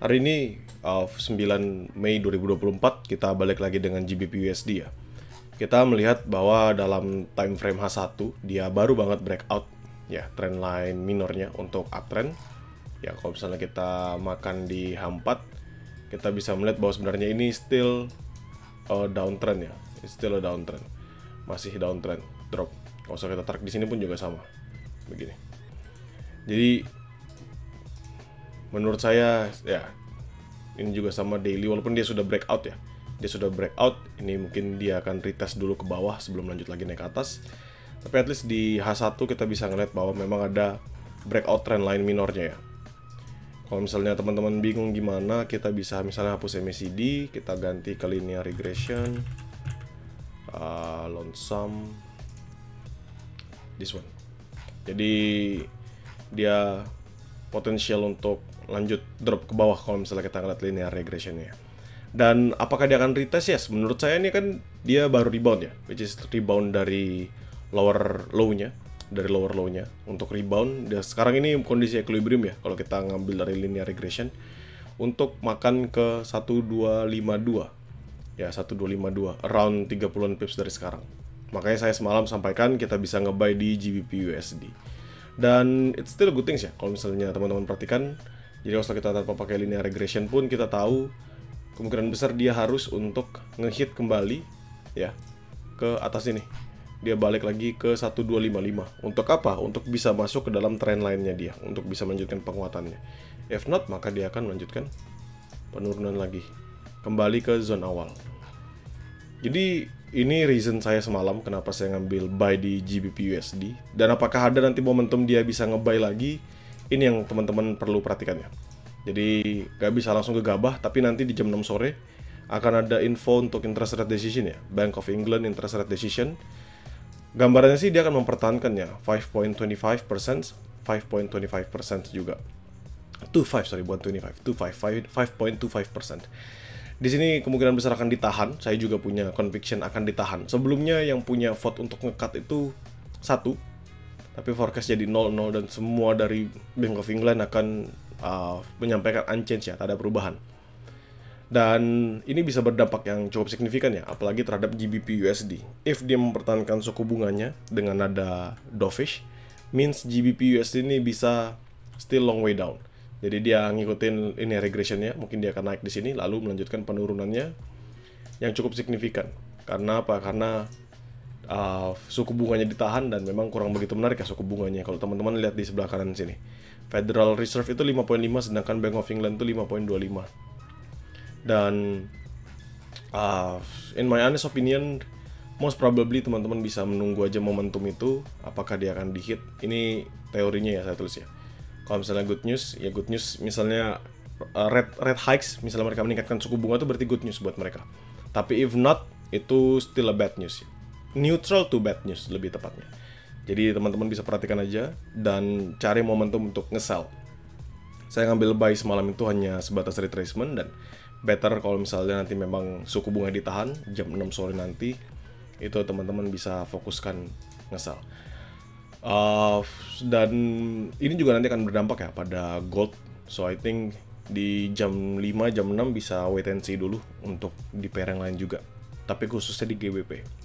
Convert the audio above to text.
Hari ini 9 Mei 2024 kita balik lagi dengan GBP USD ya. Kita melihat bahwa dalam time frame H1 dia baru banget breakout ya, trend line minornya untuk uptrend. Ya, kalau misalnya kita makan di H4, kita bisa melihat bahwa sebenarnya ini still downtrend ya. It's still a downtrend. Masih downtrend, drop. Kalau misalnya kita tarik di sini pun juga sama. Begini. Jadi menurut saya ya ini juga sama daily, walaupun dia sudah breakout ya. Dia sudah breakout, ini mungkin dia akan retest dulu ke bawah sebelum lanjut lagi naik ke atas. Tapi at least di H1 kita bisa ngeliat bahwa memang ada breakout trend line minornya ya. Kalau misalnya teman-teman bingung gimana, kita bisa misalnya hapus MACD, kita ganti ke linear regression, lone sum, this one. Jadi dia potensial untuk lanjut drop ke bawah kalau misalnya kita ngeliat linear regressionnya. Dan apakah dia akan retest? Yes, menurut saya ini kan dia baru rebound ya, which is rebound dari lower low-nya, untuk rebound. Dan sekarang ini kondisi equilibrium ya kalau kita ngambil dari linear regression untuk makan ke 1252. Ya, 1252, around 30-an pips dari sekarang. Makanya saya semalam sampaikan kita bisa nge-buy di GBP USD. Dan it's still a good things ya kalau misalnya teman-teman perhatikan. Jadi kalau kita tanpa pakai linear regression pun kita tahu kemungkinan besar dia harus untuk ngehit kembali ya ke atas ini. Dia balik lagi ke 1255. Untuk apa? Untuk bisa masuk ke dalam trend line-nya dia, untuk bisa melanjutkan penguatannya. If not, maka dia akan melanjutkan penurunan lagi, kembali ke zone awal. Jadi ini reason saya semalam kenapa saya ngambil buy di GBP USD. Dan apakah ada nanti momentum dia bisa nge-buy lagi? Ini yang teman-teman perlu perhatikan ya. Jadi gak bisa langsung gegabah, tapi nanti di jam 6 sore akan ada info untuk interest rate decision ya, Bank of England interest rate decision. Gambarannya sih dia akan mempertahankan ya 5.25%, 5.25% juga. 25 sorry, bukan 25, 5.25%. Di sini kemungkinan besar akan ditahan. Saya juga punya conviction akan ditahan. Sebelumnya yang punya vote untuk nge-cut itu 1, tapi forecast jadi 0-0 dan semua dari Bank of England akan menyampaikan unchanged ya, tak ada perubahan. Dan ini bisa berdampak yang cukup signifikan ya, apalagi terhadap GBP USD. If dia mempertahankan suku bunganya dengan nada dovish, means GBP USD ini bisa still long way down. Jadi dia ngikutin ini regressionnya, mungkin dia akan naik di sini lalu melanjutkan penurunannya yang cukup signifikan. Karena apa? Karena suku bunganya ditahan dan memang kurang begitu menarik ya suku bunganya. Kalau teman-teman lihat di sebelah kanan sini, Federal Reserve itu 5.5 sedangkan Bank of England itu 5.25. Dan in my honest opinion, most probably teman-teman bisa menunggu aja momentum itu, apakah dia akan di-hit. Ini teorinya ya saya tulis ya. Kalau misalnya good news, ya good news misalnya rate hikes, misalnya mereka meningkatkan suku bunga itu berarti good news buat mereka. Tapi if not, itu still a bad news. Neutral to bad news lebih tepatnya. Jadi teman-teman bisa perhatikan aja dan cari momentum untuk nge-sell. Saya ngambil buy semalam itu hanya sebatas retracement, dan better kalau misalnya nanti memang suku bunga ditahan jam 6 sore nanti, itu teman-teman bisa fokuskan nge-sell. Dan ini juga nanti akan berdampak ya pada gold. So I think di jam 5, jam 6 bisa wait and see dulu untuk di pair yang lain juga. Tapi khususnya di GBP.